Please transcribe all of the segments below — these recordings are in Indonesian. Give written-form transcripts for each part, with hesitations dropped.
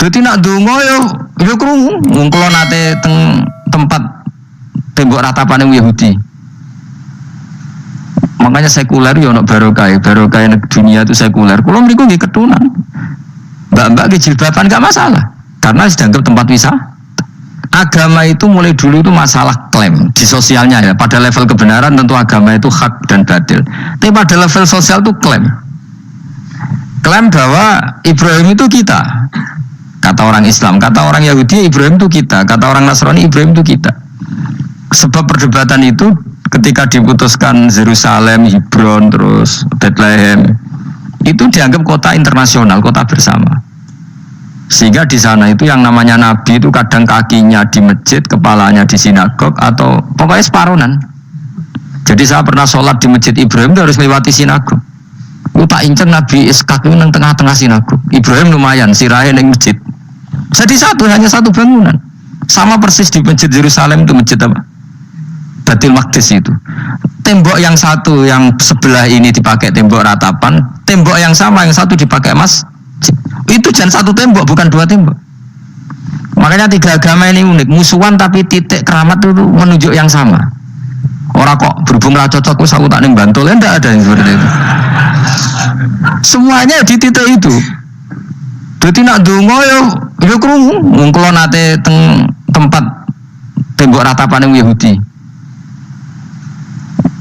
Dadi nak donga yo krungu. Wong kula nate teng tempat tembok ratapane Yahudi. Makanya sekuler yo ono barokah dunia itu sekuler. Kula mriku nggih ketunan. Mbak-mbak ke jilbaban gak masalah karena dianggap tempat wisata. Agama itu mulai dulu itu masalah klaim di sosialnya ya. Pada level kebenaran tentu agama itu hak dan batil. Tapi pada level sosial itu klaim bahwa Ibrahim itu kita. Kata orang Islam, kata orang Yahudi Ibrahim itu kita, kata orang Nasrani Ibrahim itu kita. Sebab perdebatan itu ketika diputuskan Yerusalem, Hebron, terus Bethlehem, itu dianggap kota internasional, kota bersama. Sehingga di sana itu yang namanya Nabi itu kadang kakinya di masjid, kepalanya di sinagog, atau pokoknya separuhan. Jadi saya pernah sholat di masjid Ibrahim itu harus melewati sinagog. Itu tak incen Nabi Ishak itu nang tengah-tengah sinagog. Ibrahim lumayan, sirahe nang masjid. Jadi hanya satu bangunan. Sama persis di masjid Yerusalem itu masjid apa? Baitul Maqdis itu. Tembok yang satu yang sebelah ini dipakai tembok ratapan, tembok yang sama yang satu dipakai masjid. Itu jangan satu tembok, bukan dua tembok. Makanya tiga agama ini unik, musuhan tapi titik keramat itu menunjuk yang sama. Orang kok berhubung lah cocok, aku tak ning Bantul, enggak ada yang seperti itu. Semuanya di titik itu. Jadi nak donga yo krungu. Wong kula nate teng tempat tembok ratapan Yahudi.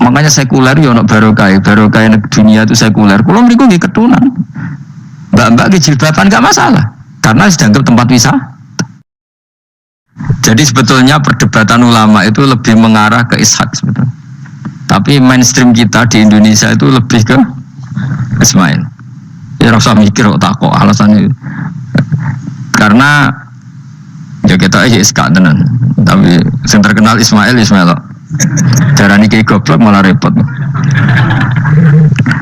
Makanya sekuler yo ono barokah dunia itu sekuler. Kula mriku nggih ketunan. Mbak-mbak ke jilbaban gak masalah karena dianggap tempat wisata. Jadi sebetulnya perdebatan ulama itu lebih mengarah ke Ishak sebetulnya. Tapi mainstream kita di Indonesia itu lebih ke Ismail. Ya rasa mikir kok alasannya. Karena ya kita Ishak tenan. Tapi yang terkenal Ismail. Darani ki goblok malah repot.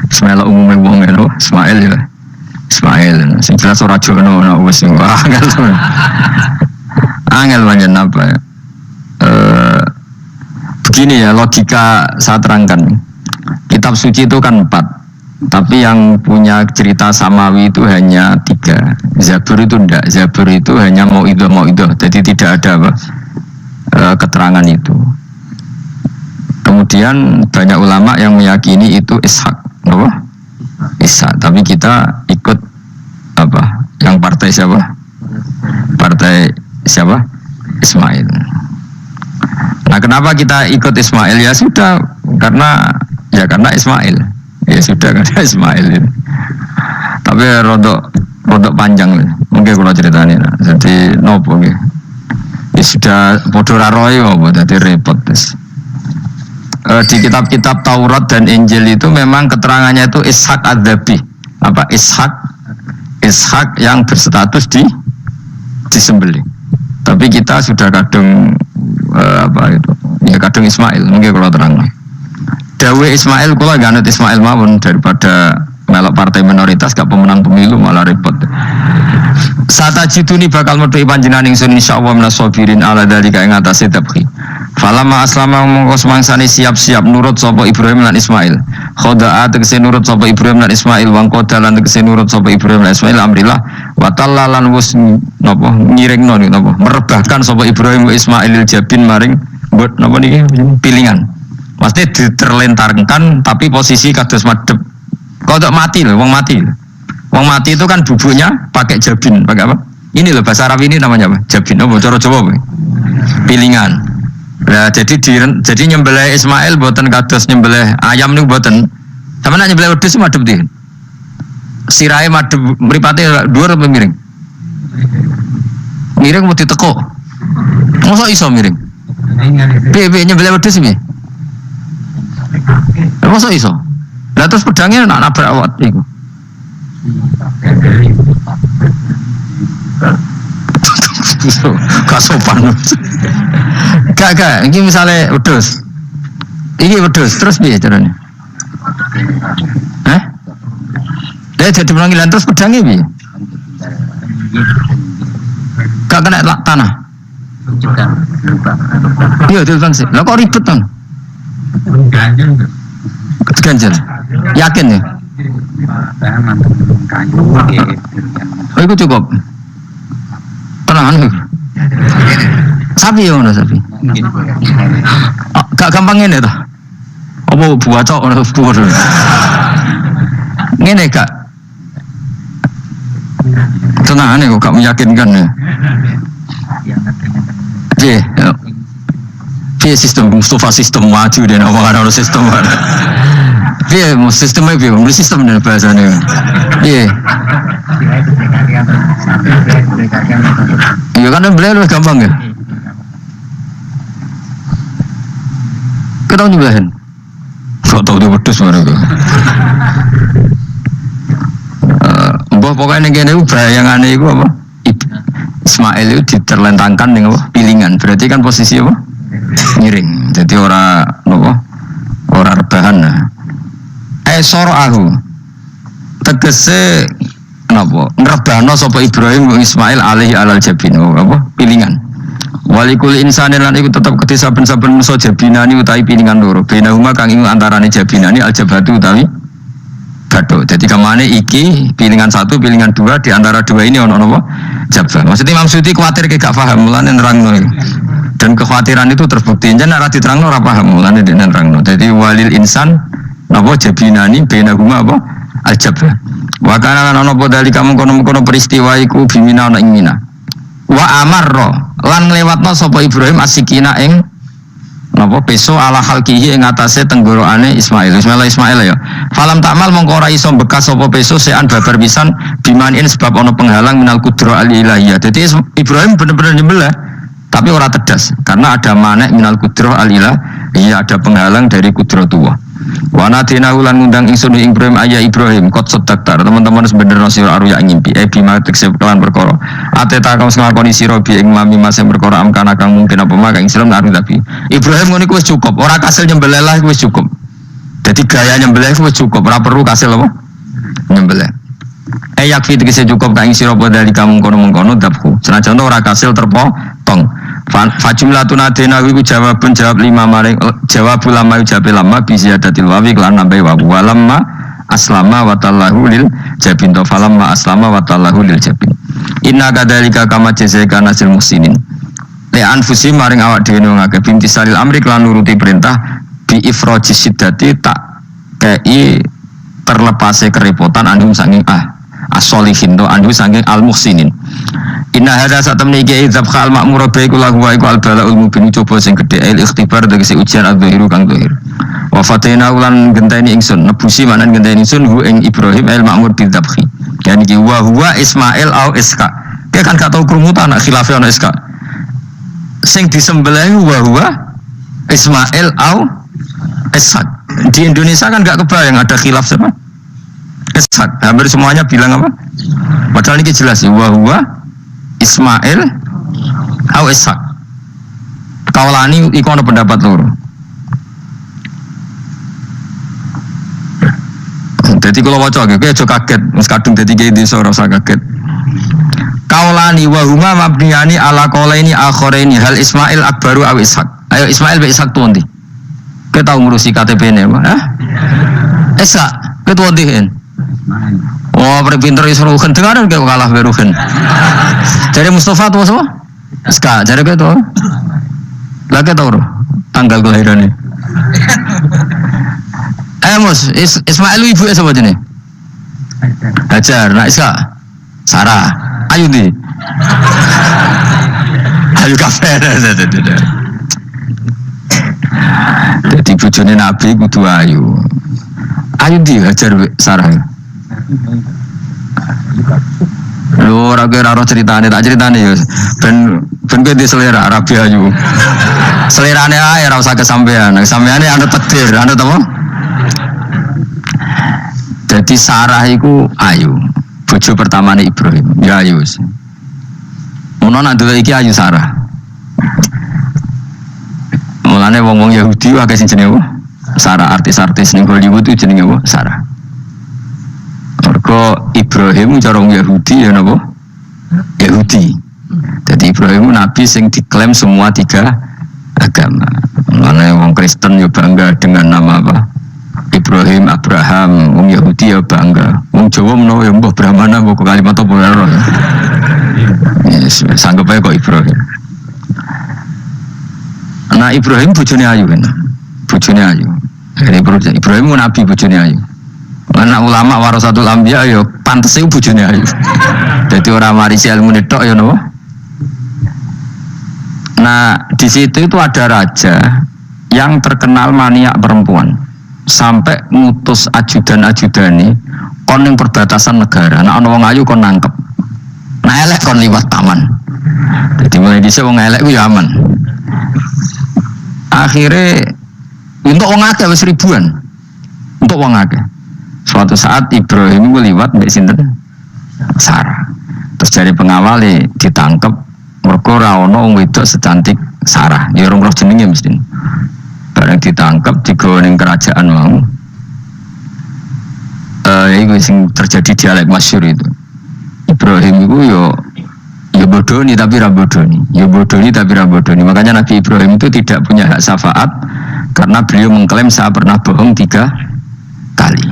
Ismail umumnya wong ngono, Ismail ya. Ismail, sing jelas ora jono wis angel banyak apa ya. Begini ya logika saya terangkan. Kitab suci itu kan 4, tapi yang punya cerita samawi itu hanya 3. Zabur itu enggak, Zabur itu hanya mauidhah. Jadi tidak ada apa, keterangan itu. Kemudian banyak ulama yang meyakini itu Ishak, apa? Ishak. Tapi kita ikut apa? Yang partai siapa? Partai siapa? Ismail. Nah, kenapa kita ikut Ismail? Ya sudah, karena Ismail. Ya sudah karena Ismail. Tapi rodok panjang. Mungkin kalau ceritanya. Jadi nopo nggih. Ya sudah bodoh raroy apa jadi repot. Di kitab-kitab Taurat dan Injil itu memang keterangannya itu Ishak Adzabi. Apa Ishak yang berstatus disembelih. Tapi kita sudah kadung kadung Ismail, mungkin kalau terang. Dawe Ismail kula ganut Ismail mawon daripada melok partai minoritas gak pemenang pemilu malah repot. Satajiduni bakal metu panjenengan ingsun insyaallah minasabirin ala dalika ing atase tabki. Falamma aslama mongko semangsane siap-siap nurut sapa Ibrahim lan Ismail. Khoda'a tegese nurut sapa Ibrahim lan Ismail wang kodalan tegese nurut sapa Ibrahim lan Ismail amrillah wa tallalan wis napa ngiringno napa merebahkan sapa Ibrahim wa Ismailil jabin maring mbot napa niki pilingan. Mesti diterlentarkan tapi posisi kados madhep. Kodok mati loh, wong mati. Wong mati itu kan bubuknya pakai jabin, pakai apa? Ini loh bahasa Arab ini namanya apa? Jabin. Oh, cara Jawa apa? Pilingan. Nah, jadi nyembelih Ismail boten kados nyembelih ayam niku boten. Sampeyan nyembelih wedhus madhep ndi? Sirahe madhep mripate dhuwur apa miring? Miring mau ditekuk. Mosok iso miring? Piye nyembelih wedhus piye? Mosok iso? Lah terus pedangnya nak nabrak awak iku. Gak sopan. Gak, ini misalnya wedhus. Iki wedhus, terus piye carane? Hah? Lah jadi panggilan terus pedangnya piye? Gak kena tanah. Iya, tekan sih. Lah kok ribet kan? Ganjel. Yakin ya? Oh, itu cukup. Tenan. Sapi ya ngono sapi. Gak gampang ngene to. Apa buah cok ngono buah. Ngene gak. Tenan kok gak meyakinkan ya. Piye sistem Mustafa sistem maju dan apa ada sistem. Piye sistemnya piye? Mesti sistem dan bahasane. Piye? Ya kan beliau lebih gampang ya. Kita nyebelahin. Kok tahu dia pedes mereka. Mbah pokoknya kene bayangane iku apa? Ismail itu diterlentangkan dengan apa? Pilingan. Berarti kan posisi apa? Miring. Jadi ora napa? Ora rebahan. Soro'ahu. Tegese napa? Ngrebano sapa Ibrahim Ismail alaihi alal jabin. Apa? Pilingan. Walikul insanin lan iku tetep kedhe saben-saben manusa jabinani utawi pilingan loro. Bainahuma kang ing antarane jabinani aljabatu utawi gaduh. Jadi kemana iki pilingan satu, pilingan dua, di antara dua ini ono apa? Jabah. Maksudnya Imam Suyuti khawatir gak paham, mulane nerangno. Dan kekhawatiran itu terbukti. Jan ora diterangno ora paham, mulane nerangno. Jadi walil insan napa jabinani bainahuma apa? Aljabah. Wa kana lan ono podali kamu kono-kono peristiwa iku bimina ana ing Mina. Wa amarra lan nglewatno sapa Ibrahim asikina ing napa peso ala halkihi ing atase tenggorokane Ismail ya. Falam takmal mongko ora iso bekas sapa peso sean babar pisan bimanin sebab ana penghalang minal qudra al ilahiyah. Dadi Ibrahim bener-bener nyembelih tapi ora tedas karena ada manek minal qudra al ilahiyah, ada penghalang dari qudratullah. Wa nadina ulan ngundang ingsun ing Ibrahim ayya Ibrahim kot sedaktar teman-teman sebenarnya sira aruya ngimpi bima tekse kelan perkara ateta kang nglakoni sira bi ing mami mas perkara amkana kang mungkin apa mak ing Islam naru tapi Ibrahim ngene wis cukup ora kasil nyembelih lah wis cukup. Jadi gaya nyembelih wis cukup ora perlu kasil apa nyembelih. Yakfi tegese cukup kang sira padha dari kamu kono-kono dabku senajan ora kasil terpotong. Fajumlatun adena wiku jawab lima maring jawab ulama lama bisyadatil wawi kelan nambahi wawu walamma aslama wa tallahu lil jabin to falamma aslama wa tallahu lil jabin inna kadzalika kama jazaika nasil musinin li anfusi maring awak dhewe ngake bimtisalil amri kelan nuruti perintah bi ifrajis siddati tak kei terlepase kerepotan anhum saking as-solihin to anhu saking al-muhsinin. Inna hadza satamni iki idzab khal ma'mur baiku lahu wa iku al-balaul mubin coba sing gedhe il ikhtibar tegese ujian adzahiru kang zahir. Wa fatena ulan genteni ingsun nebusi manan genteni ingsun hu ing Ibrahim al ma'mur bidzabhi. Yani ki wa huwa Ismail au Iska. Dia kan gak tau krungu ta anak khilafe ana Iska. Sing disembelih wa huwa Ismail au Ishak. Di Indonesia kan gak kebayang ada khilaf siapa? Ishak. Hampir semuanya bilang apa? Padahal ini jelas wa huwa Ismail au Ishak. Kaulani iku ana pendapat loro. Dadi kula waca iki aja kaget, wis kadung dadi kiai desa ora usah kaget. Kaulani wa huma mabniyani ala qaulaini akharaini hal Ismail akbaru au Ishak. Ayo Ismail be Ishak tuh ndi? Kita tahu ngurusi KTP-ne, Pak. Ishak, kita wonten. Oh, pinter iso rugen dengaran kok kalah be rugen. Jare Mustafa tuh apa? Ska, jare ke to. Lah ke tau tanggal kelahirane. Mus, Ismail ibu sapa jenenge? Hajar, nak Iska. Sarah. Ayu ndi? Ayu kafe. Jadi bojone Nabi kudu ayu. Ayu ndi Hajar Sarah. Lho ora kira ora ceritane tak ceritane ya. Ben kowe di selera Arabi ayu. Selerane ae ora usah kesampean. Sampeane anu takdir, anu apa? Jadi Sarah iku ayu. Bojo pertamane Ibrahim. Ya ayu. Ono nak delok iki ayu Sarah. Mulane wong-wong Yahudi akeh sing jenenge Sarah, artis-artis ning Hollywood itu jenenge apa? Sarah. Mergo Ibrahim cara wong Yahudi ya napa? Yahudi. Jadi Ibrahim nabi sing diklaim semua tiga agama. Mulane wong Kristen ya bangga dengan nama apa? Ibrahim, Abraham, wong Yahudi ya bangga. Wong Jawa menawa ya mbah Brahmana mbah kalimat apa ora. Yes. sanggup aja kok Ibrahim. Nah Ibrahim bojone ayu kan, bojone ayu. Ibrahim itu nabi bojone ayu. Anak ulama warasatul anbiya yo pantes iku bojone ayu. Dadi ora marisi ilmu tok ya no. Nah di situ itu ada raja yang terkenal maniak perempuan sampai ngutus ajudan-ajudane kon ning perbatasan negara. Nah ana wong ayu kon nangkep. Nah elek kon liwat taman. Jadi mulai dhisik wong elek ku ya aman. Akhirnya untuk wong akeh wis ribuan. Untuk wong akeh. Suatu saat Ibrahim liwat mbek sinten? Sarah. Terus dari pengawal ditangkep mergo ora ana wong wedok secantik Sarah. Ya ora roh jenenge mesti. Bareng ditangkep digawa ning kerajaan mau. Itu sing terjadi dialek masyhur itu. Ibrahim itu ya bodoni tapi ra bodoni. Ya bodoni tapi ra bodoni. Makanya Nabi Ibrahim itu tidak punya hak syafaat karena beliau mengklaim saya pernah bohong 3 kali.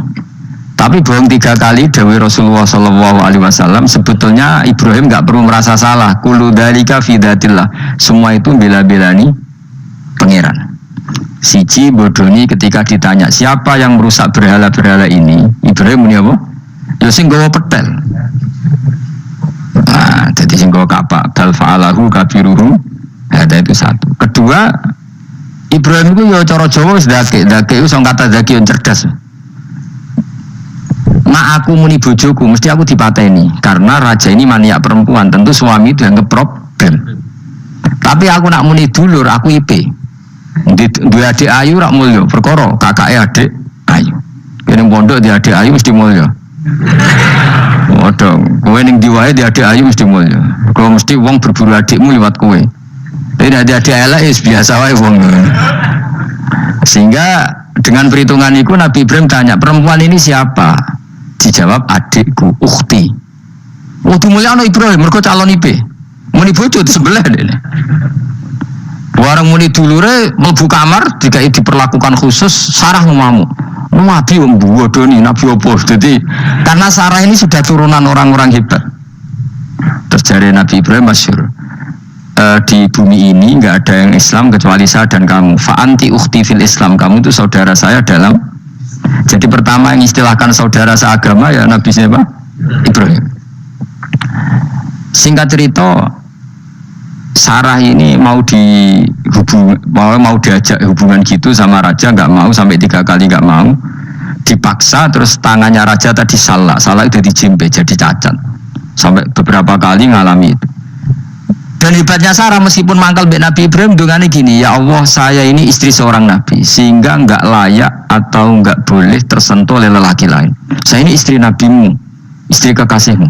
Tapi bohong 3 kali dawuh Rasulullah SAW sebetulnya Ibrahim enggak perlu merasa salah. Kullu dzalika fi dzatillah. Semua itu bela-belani pangeran. Siji bodoni ketika ditanya siapa yang merusak berhala-berhala ini, Ibrahim muni apa? Ya sing nggawa petel. Nah, jadi sing nggawa kapak bal fa'alahu kabiruhum. Ada itu satu. Kedua, Ibrahim itu ya cara Jawa wis dake itu sing kata zaki yang cerdas. Mak aku muni bojoku mesti aku dipateni karena raja ini maniak perempuan, tentu suami itu yang problem. Tapi aku nak muni dulur aku IP. Dua adik ayu rak mulya perkara kakake adik ayu. Kene pondok di adik ayu mesti mulya. Waduh, kowe ning diwae di adik ayu mesti mulya. Kowe mesti wong berburu adikmu liwat kowe. Tapi adik elek biasa wae wong. Sehingga dengan perhitungan itu Nabi Ibrahim tanya, perempuan ini siapa? Dijawab adikku, ukhti. Waktu mulia anak Ibrahim, mereka calon IP. Muni bojo di sebelah deh. Warang muni dulure mlebu kamar jika diperlakukan khusus Sarah ngomong Nabi wong bodoni Nabi opo. Jadi karena Sarah ini sudah turunan orang-orang hebat. Terjadi Nabi Ibrahim masyhur. Di bumi ini enggak ada yang Islam kecuali saya dan kamu. Fa anti ukhti fil Islam. Kamu itu saudara saya dalam. Jadi pertama yang istilahkan saudara seagama ya Nabi siapa? Ibrahim. Singkat cerita Sarah ini mau diajak hubungan gitu sama raja, nggak mau, sampai 3 kali nggak mau, dipaksa, terus tangannya raja tadi salah itu dijimpe jadi cacat, sampai beberapa kali ngalami itu. Dan hebatnya Sarah meskipun mangkal mbek Nabi Ibrahim dongane gini, ya Allah saya ini istri seorang nabi sehingga nggak layak atau nggak boleh tersentuh oleh lelaki lain. Saya ini istri nabimu, istri kekasihmu.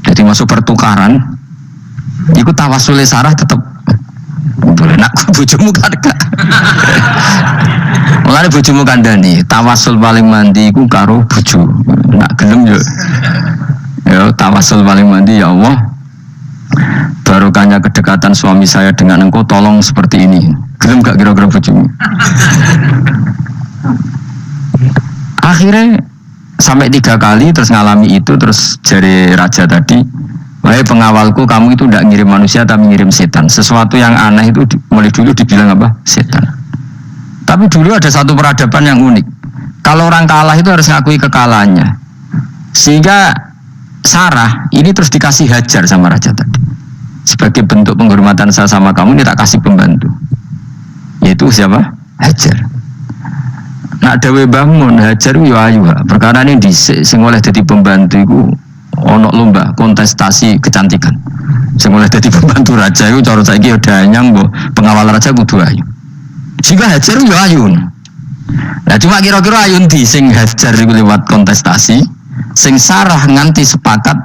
Jadi masuk pertukaran. Iku tawasule Sarah tetap boleh nak bojomu kan gak. Mulane bojomu kandhani, tawasul paling mandi iku karo bojo. Nak gelem yo. Ya tawasul paling mandi ya Allah. Barokahnya kedekatan suami saya dengan engkau tolong seperti ini. Gelem gak kira-kira bojomu? Akhirnya sampai 3 kali terus ngalami itu, terus jari raja tadi, wahai pengawalku, kamu itu tidak ngirim manusia tapi ngirim setan. Sesuatu yang aneh itu mulai dulu dibilang apa? Setan. Tapi dulu ada satu peradaban yang unik. Kalau orang kalah itu harus ngakui kekalahannya. Sehingga Sarah ini terus dikasih Hajar sama raja tadi. Sebagai bentuk penghormatan saya sama kamu, ini tak kasih pembantu. Yaitu siapa? Hajar. Nak dawe bangun Hajar yo ayu. Perkara ini dhisik sing oleh dadi pembantu iku ono lomba kontestasi kecantikan. Sing oleh dadi pembantu raja iku cara saiki yo danyang mbok pengawal raja kudu ayu. Sehingga Hajar yo ayu. Nah cuma kira-kira ayu ndi sing Hajar iku lewat kontestasi, sing Sarah nganti sepakat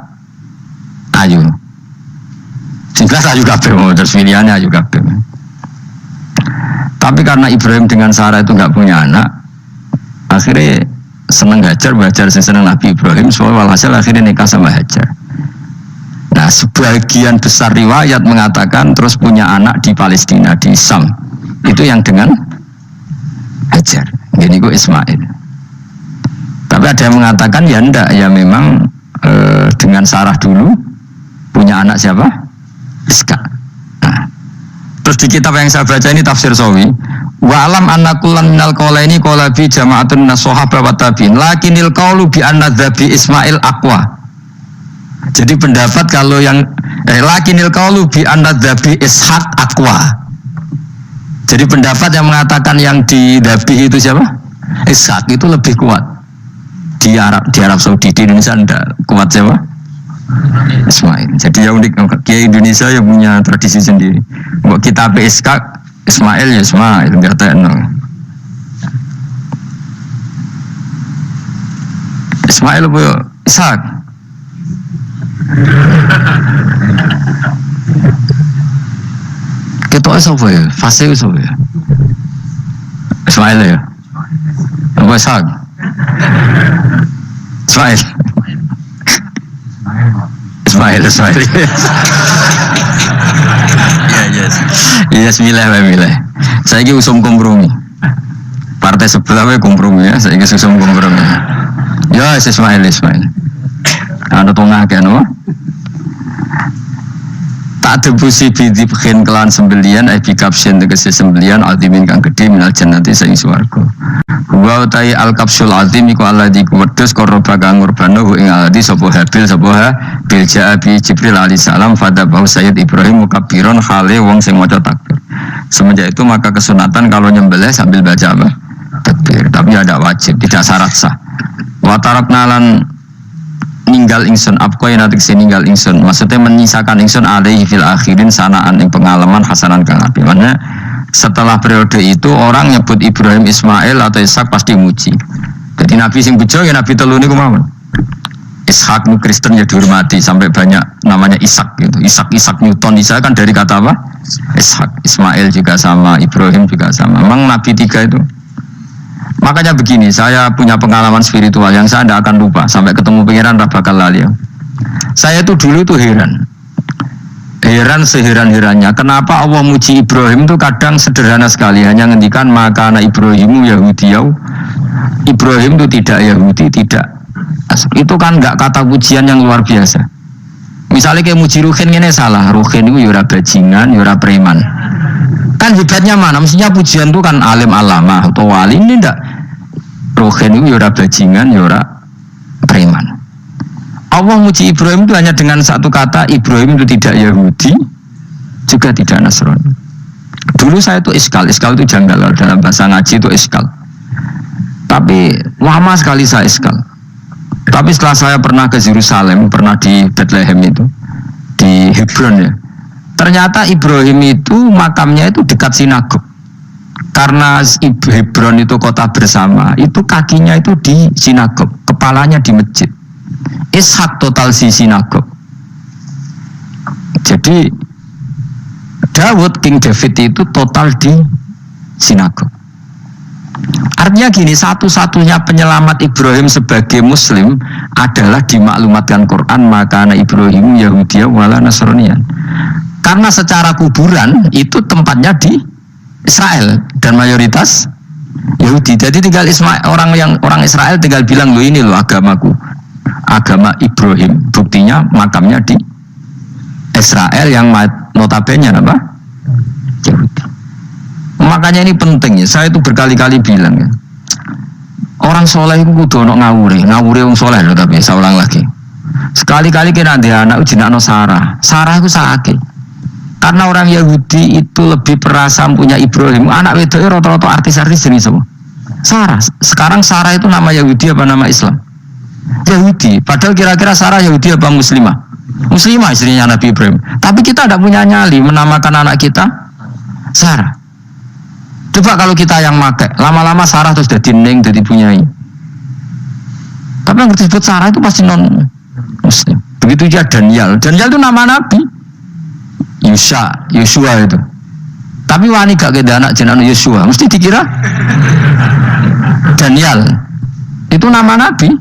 ayu. Sehingga ayu kabeh, terus pilihannya ayu kabeh. Tapi karena Ibrahim dengan Sarah itu enggak punya anak, akhirnya seneng Hajar seneng Nabi Ibrahim, soalnya walhasil akhirnya nikah sama Hajar. Nah sebagian besar riwayat mengatakan terus punya anak di Palestina, di Sam, itu yang dengan Hajar, ini gue Ismail. Tapi ada yang mengatakan ya enggak, ya memang dengan Sarah dulu punya anak siapa? Ishak. Nah, terus di kitab yang saya baca ini tafsir Sawi, wa alam anna kullan minal qaulaini qala bi jama'atun minas sahabah wa tabi'in lakinil qaulu bi anna dzabi Ismail aqwa. Jadi pendapat kalau yang lakinil qaulu bi anna dzabi Ishaq aqwa. Jadi pendapat yang mengatakan yang didzabi itu siapa? Ishaq itu lebih kuat. Di Arab Saudi, di Indonesia enggak kuat siapa? Ismail. Jadi yang unik, Kiai Indonesia yang punya tradisi sendiri. Buat kitab Ishaq, Ismail ya Ismail, enggak tahu. Ismail apa Ishaq? Kita apa ya? Fase apa ya? Ismail ya? Apa Ishaq? Ismail. Ismail. Yes, milih. Saya ini usum kompromi. Partai sebelah kompromi ya. Saya ini usum kompromi. Ya, Ismail. Ada tengah kan, no? Tak debusi bidibkhin kelan sembelian bikapsin tegesi sembelian altimin kang gede minal jannati saing swarga. Wa utai al kapsul altim iku alladzi kuwedhus korba kang ngurbano ing alladzi sapa habil jaabi Jibril alaihi salam fada bau Sayyid Ibrahim mukabbiron khale wong sing maca takbir. Semenjak itu maka kesunatan kalau nyembelih sambil baca apa? Takbir, tapi ada wajib, tidak syarat sah. Wa tarakna lan ninggal ingsun apko yang nanti ninggal ingsun maksudnya menyisakan ingsun alaihi fil akhirin sanaan ing pengalaman hasanan kang api. Mana setelah periode itu orang nyebut Ibrahim Ismail atau Ishak pasti muji. Jadi Nabi sing bejo ya Nabi telu niku mawon. Ishak nu Kristen ya dihormati sampai banyak namanya Ishak gitu. Ishak Newton Ishak kan dari kata apa? Ishak. Ismail juga sama, Ibrahim juga sama. Memang Nabi tiga itu. Makanya begini, saya punya pengalaman spiritual yang saya tidak akan lupa sampai ketemu pangeran bakal lali. Saya itu dulu tuh heran seheran-herannya kenapa Allah muji Ibrahim itu kadang sederhana sekali, hanya ngendikan maka anak Ibrahimu Yahudiyau. Ibrahim itu tidak Yahudi, tidak. Itu kan nggak kata pujian yang luar biasa. Misalnya kayak muji Ruhin ini salah, Ruhin itu yura bajingan, yura preman. Kan hebatnya mana? Mestinya pujian itu kan alim alama atau wali, ini ndak. Ruhin itu yura bajingan, yura preman. Allah muji Ibrahim itu hanya dengan satu kata, Ibrahim itu tidak Yahudi, juga tidak Nasrani. Dulu saya itu iskal itu janggal dalam bahasa ngaji itu iskal. Tapi lama sekali saya iskal. Tapi setelah saya pernah ke Yerusalem, pernah di Bethlehem itu, di Hebron ya. Ternyata Ibrahim itu makamnya itu dekat sinagog. Karena Hebron itu kota bersama, itu kakinya itu di sinagog, kepalanya di masjid. Ishak total si sinagog. Jadi King David itu total di sinagog. Artinya gini, satu-satunya penyelamat Ibrahim sebagai Muslim adalah dimaklumatkan Quran maka anak Ibrahim Yahudiyah wala Nasraniyan. Karena secara kuburan itu tempatnya di Israel dan mayoritas Yahudi. Jadi tinggal orang Israel tinggal bilang lo ini lo agamaku, agama Ibrahim. Buktinya makamnya di Israel yang notabene apa? Yahudi. Makanya ini penting ya. Saya itu berkali-kali bilang ya. Orang soleh itu kudu ono ngawure wong soleh loh, tapi saya ulang lagi. Sekali-kali kena dia anak jenakno Sarah itu sakit. Karena orang Yahudi itu lebih perasa punya Ibrahim. Anak wedoknya rata-rata artis-artis jenis semua. Sarah. Sekarang Sarah itu nama Yahudi apa nama Islam? Yahudi. Padahal kira-kira Sarah Yahudi apa Muslimah? Muslimah istrinya Nabi Ibrahim. Tapi kita tidak punya nyali menamakan anak kita Sarah. Coba kalau kita yang pakai, lama-lama Sarah terus jadi neng, jadi punyai. Tapi yang disebut Sarah itu pasti non Muslim. Begitu juga Daniel itu nama Nabi. Yosua itu. Tapi wani gak ada anak jenama Yosua, mesti dikira Daniel. Itu nama Nabi.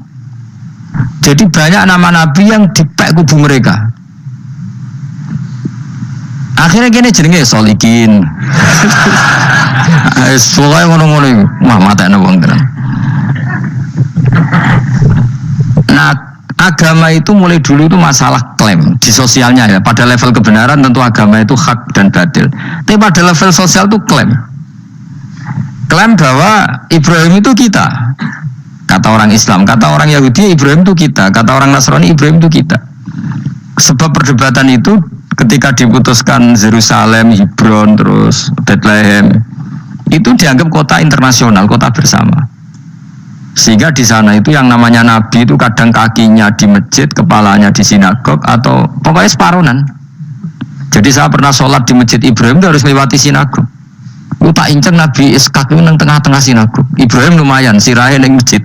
Jadi banyak nama Nabi yang dipek kubu mereka. Akhirnya gini jenenge Solikin. Soalnya ngono-ngono mah matane wong tenan. Nah, agama itu mulai dulu itu masalah klaim di sosialnya ya. Pada level kebenaran tentu agama itu hak dan batil. Tapi pada level sosial itu klaim bahwa Ibrahim itu kita. Kata orang Islam, kata orang Yahudi Ibrahim itu kita, kata orang Nasrani Ibrahim itu kita. Sebab perdebatan itu ketika diputuskan Yerusalem, Hebron, terus Bethlehem, itu dianggap kota internasional, kota bersama. Sehingga di sana itu yang namanya Nabi itu kadang kakinya di masjid, kepalanya di sinagog, atau pokoknya separuhan. Jadi saya pernah sholat di masjid Ibrahim itu harus melewati sinagog. Itu tak inceng Nabi Ishak itu nang tengah-tengah sinagog. Ibrahim lumayan, sirahe nang masjid.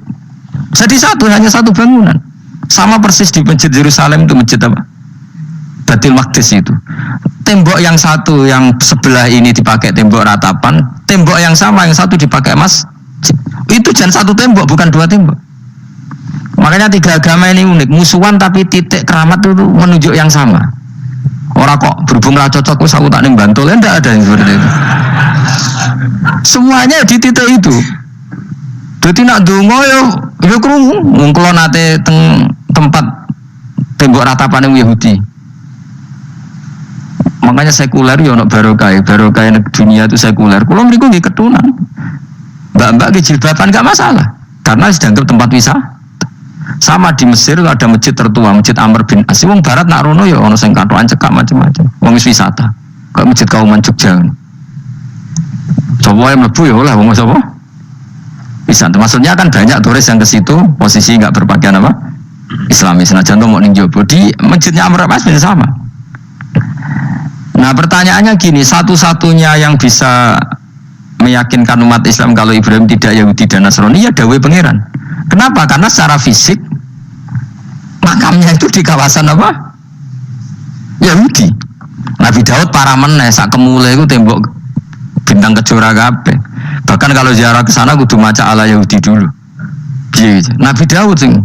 Jadi hanya satu bangunan. Sama persis di masjid Yerusalem itu masjid apa? Baitul Maqdis itu. Tembok yang satu yang sebelah ini dipakai tembok ratapan, tembok yang sama yang satu dipakai emas. Itu jangan satu tembok, bukan dua tembok. Makanya tiga agama ini unik, musuhan tapi titik keramat itu menunjuk yang sama. Orang kok berhubung lah cocok, aku tak ning Bantul, enggak ada yang seperti itu. Semuanya di titik itu. Jadi nak dongo yo krungu, wong kula nate tempat tembok ratapan yang Yahudi. Makanya sekuler yo ono barokah dunia itu sekuler. Kula mriku nggih ketunan. Mbak-mbak jilbaban gak masalah karena dianggap tempat wisata. Sama di Mesir ada masjid tertua, Masjid Amr bin As. Wong barat nak rono ya ono sing katokan cekak macam-macam. Wong wisata. Kayak Masjid Kauman Jogja. Coba yang mlebu ya oleh wong sapa? Wisata. Maksudnya kan banyak turis yang ke situ posisi enggak berpakaian apa? Islamis. Nah, contoh mau ning Jobo di Masjidnya Amr bin As sama. Nah, pertanyaannya gini, satu-satunya yang bisa meyakinkan umat Islam kalau Ibrahim tidak Yahudi dan Nasrani ya dawuh pangeran. Kenapa? Karena secara fisik makamnya itu di kawasan apa? Yahudi. Nabi Daud para meneh sak kemule itu tembok bintang kejora kabeh. Bahkan kalau ziarah ke sana kudu maca ala Yahudi dulu. Gitu. Nabi Daud sing.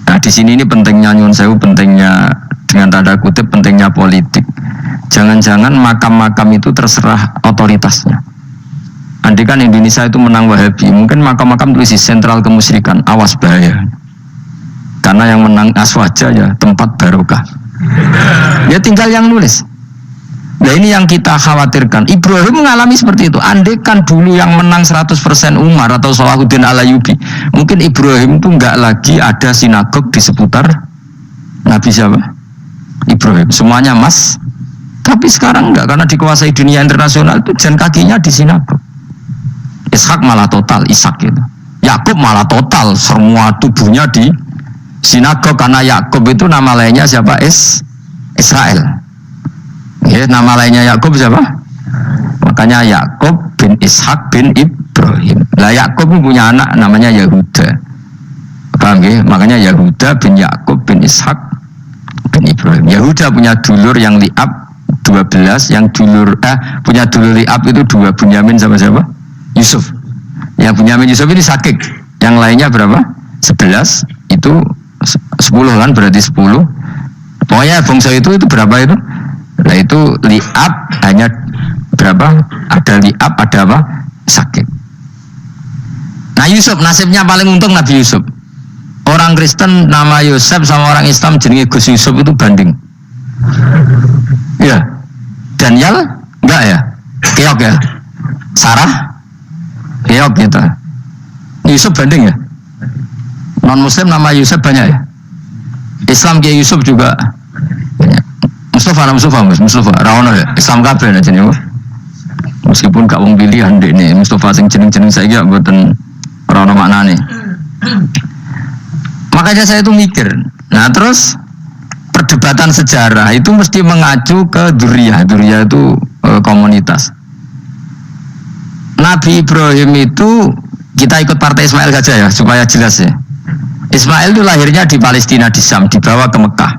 Nah, di sini ini pentingnya nyuwun sewu, pentingnya dengan tanda kutip pentingnya politik. Jangan-jangan makam-makam itu terserah otoritasnya. Andai kan Indonesia itu menang Wahabi, mungkin makam-makam tulis sentral kemusyrikan, awas bahaya. Karena yang menang Aswaja ya tempat barokah. Ya tinggal yang nulis. Nah ini yang kita khawatirkan. Ibrahim mengalami seperti itu. Andai kan dulu yang menang 100% Umar atau Salahuddin Al-Ayyubi, mungkin Ibrahim itu enggak lagi ada sinagog di seputar Nabi siapa? Ibrahim. Semuanya mas. Tapi sekarang enggak, karena dikuasai dunia internasional itu jalan kakinya di sinagog. Ishak malah total, Ishak gitu. Yakub malah total, semua tubuhnya di sinagog, karena Yakub itu nama lainnya siapa? Israel. Ya, nama lainnya Yakub siapa? Makanya Yakub bin Ishak bin Ibrahim. Lah Yakub punya anak namanya Yahuda. Paham ya? Makanya Yahuda bin Yakub bin Ishak bin Ibrahim. Yahuda punya dulur yang li'ab 12, yang dulur punya dulur li'ab itu 2, Bunyamin sama siapa? Yusuf. Yang Bunyamin Yusuf ini sakit. Yang lainnya berapa? 11. Itu 10 kan, berarti 10. Pokoknya bangsa itu berapa itu? Nah itu li'ab hanya berapa? Ada li'ab, ada apa? Sakit. Nah Yusuf nasibnya paling untung Nabi Yusuf. Orang Kristen nama Yusuf sama orang Islam jenenge Gus Yusuf itu banding. Ya. Daniel enggak ya? Keok ya? Sarah? Keok gitu. Yusuf banding ya? Non muslim nama Yusuf banyak ya? Islam Kiai Yusuf juga banyak. Mustafa Rawono ya? Islam kabeh aja nih. Meskipun gak wong pilihan dek nih, Mustafa sing jeneng-jeneng saya gak mboten ora ono maknane. Makanya saya itu mikir. Nah terus perdebatan sejarah itu mesti mengacu ke Duriyah itu komunitas. Nabi Ibrahim itu kita ikut partai Ismail saja ya supaya jelas ya. Ismail itu lahirnya di Palestina di Syam, dibawa ke Mekah.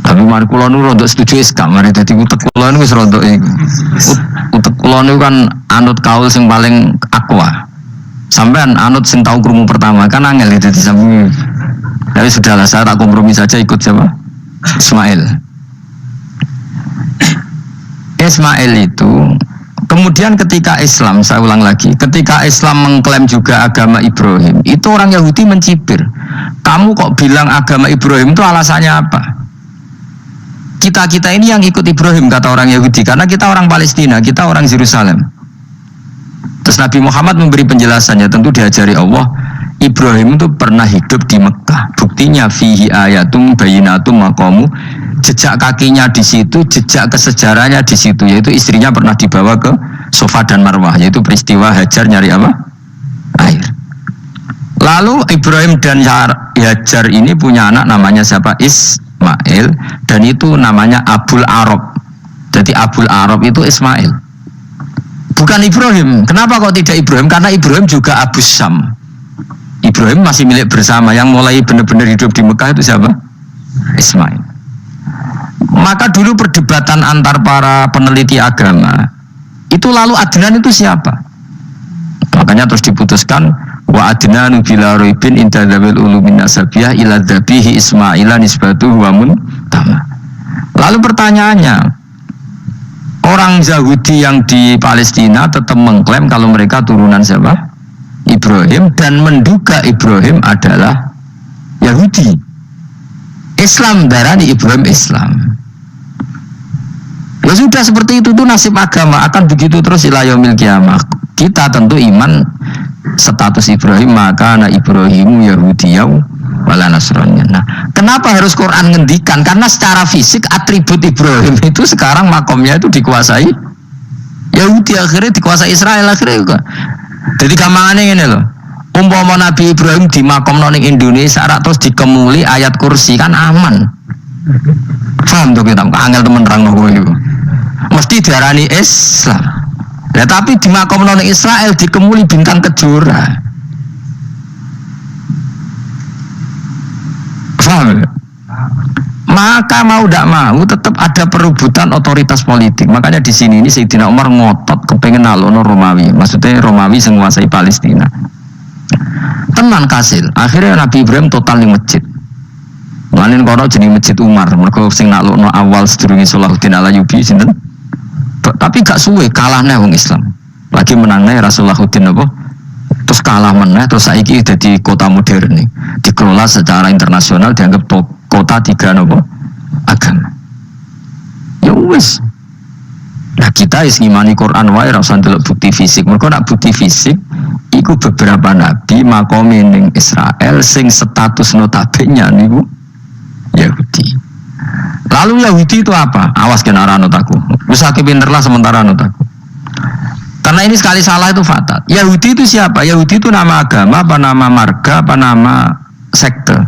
Tapi mari kula nu rondok setuju Islam, mari dadi utek kula nu wis rondok iki. Utek kula nu kan anut kaul sing paling akwa. Sampean anut sing tau krungu pertama kan angel dadi sampeyan. Tapi sudahlah, saya tak kompromi saja ikut siapa? Ismail. Ismail itu Kemudian ketika Islam, saya ulang lagi, ketika Islam mengklaim juga agama Ibrahim, itu orang Yahudi mencibir. Kamu kok bilang agama Ibrahim itu alasannya apa? Kita ini yang ikut Ibrahim, kata orang Yahudi, karena kita orang Palestina, kita orang Yerusalem. Terus Nabi Muhammad memberi penjelasannya, tentu diajari Allah, Ibrahim itu pernah hidup di Mekah. Buktinya fihi ayatum bayinatum maqamu, jejak kakinya di situ, jejak kesejarahnya di situ, yaitu istrinya pernah dibawa ke Safa dan Marwah, yaitu peristiwa Hajar nyari apa? Air. Lalu Ibrahim dan Hajar ini punya anak namanya siapa? Ismail, dan itu namanya Abul Arab. Jadi Abul Arab itu Ismail, bukan Ibrahim. Kenapa kok tidak Ibrahim? Karena Ibrahim juga Abu Syam. Ibrahim masih milik bersama. Yang mulai benar-benar hidup di Mekah itu siapa? Ismail. Maka dulu perdebatan antar para peneliti agama itu, lalu Adnan itu siapa? Makanya terus diputuskan wa adnanu bila raibin inda dzawil ulumin nasabiyah ila dzabihi Ismaila nisbatuhu wa muntama. Lalu pertanyaannya, orang Yahudi yang di Palestina tetap mengklaim kalau mereka turunan siapa? Ibrahim, dan menduga Ibrahim adalah Yahudi. Islam darani Ibrahim Islam. Ya sudah, seperti itu tuh nasib agama, akan begitu terus ila yaumil qiyamah. Kita tentu iman status Ibrahim, maka anak Ibrahimu Yahudiyah wala Nasraniyah. Nah, kenapa harus Quran ngendikan? Karena secara fisik atribut Ibrahim itu sekarang makomnya itu dikuasai Yahudi, akhirnya dikuasai Israel akhirnya juga. Jadi gampangannya ini loh, umpama Nabi Ibrahim di makom ning Indonesia terus dikemuli ayat kursi, kan aman. Paham tuh kita, angel temen terang itu mesti diarani Islam. Ya, tapi di makom ning Israel dikemuli bintang kejora. Paham? Maka mau tidak mau tetap ada perebutan otoritas politik. Makanya di sini ini Sayyidina Umar ngotot kepengen nalono Romawi, maksudnya Romawi yang menguasai Palestina. Tenan kasil. Akhirnya Nabi Ibrahim total ning masjid. Mulane kono jenenge Masjid Umar, mergo sing nalono awal sedurunge Salahuddin Alayubi sinten. Tapi gak suwe kalah nih wong Islam. Lagi menang nih Rasulullahuddin apa? Terus kalah meneh, terus saiki dadi kota modern nih. Dikelola secara internasional, dianggap kota tiga nopo agama. Ya wis. Nah kita is ngimani Quran wae ora usah ndelok bukti fisik. Mergo nak bukti fisik iku beberapa nabi makome ning Israel sing status notabene niku Yahudi. Lalu Yahudi itu apa? Awas kena anut aku. Wis akeh pinter lah sementara anut aku. Karena ini sekali salah itu fatal. Yahudi itu siapa? Yahudi itu nama agama, apa nama marga, apa nama sekte.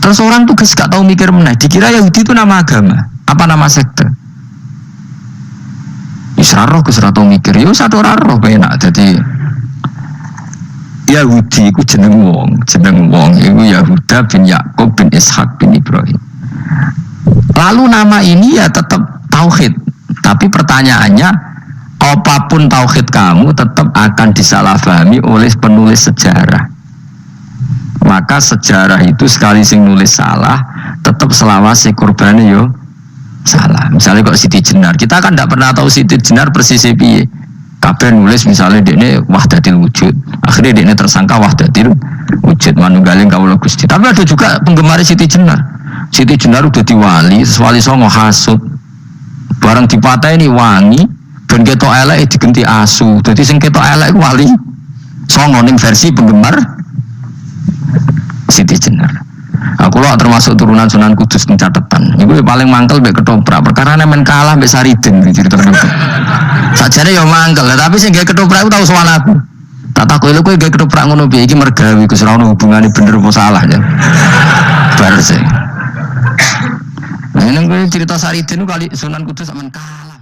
Terus orang tuh gak tahu mikir meneh, dikira Yahudi itu nama agama, apa nama sekte. Israroh gus tahu mikir, yo satu roh penak. Jadi Yahudi itu jeneng wong itu Yahuda bin Yakub bin Ishak bin Ibrahim. Lalu nama ini ya tetap tauhid, tapi pertanyaannya, apapun tauhid kamu tetap akan disalahpahami oleh penulis sejarah. Maka sejarah itu sekali sing nulis salah, tetap selawase korbannya yo salah. Misalnya kok Siti Jenar, kita kan tidak pernah tahu Siti Jenar persisnya piye. Kabeh nulis misalnya dekne wahdatil wujud, akhirnya dekne tersangka wahdatil wujud manunggaling kawula Gusti. Tapi ada juga penggemar Siti Jenar. Siti Jenar udah diwali, wali songo hasud. Barang dipateni wangi, ben ketok elek digenti asu. Dadi sing ketok elek wali songo ning versi penggemar Siti Jenar. Aku lo termasuk turunan Sunan Kudus ning catetan. Iku paling mangkel mbek ketoprak. Perkara men kalah mbek Saridin cerita niku. Sajane yo mangkel, tapi sing gawe ketoprak iku tau sowan aku. Tak takoki lho kowe gawe ketoprak ngono piye iki mergawi Gus ora ono hubungane bener apa salah ya. Bar sih. Nah, ini cerita Saridin kali Sunan Kudus men kalah.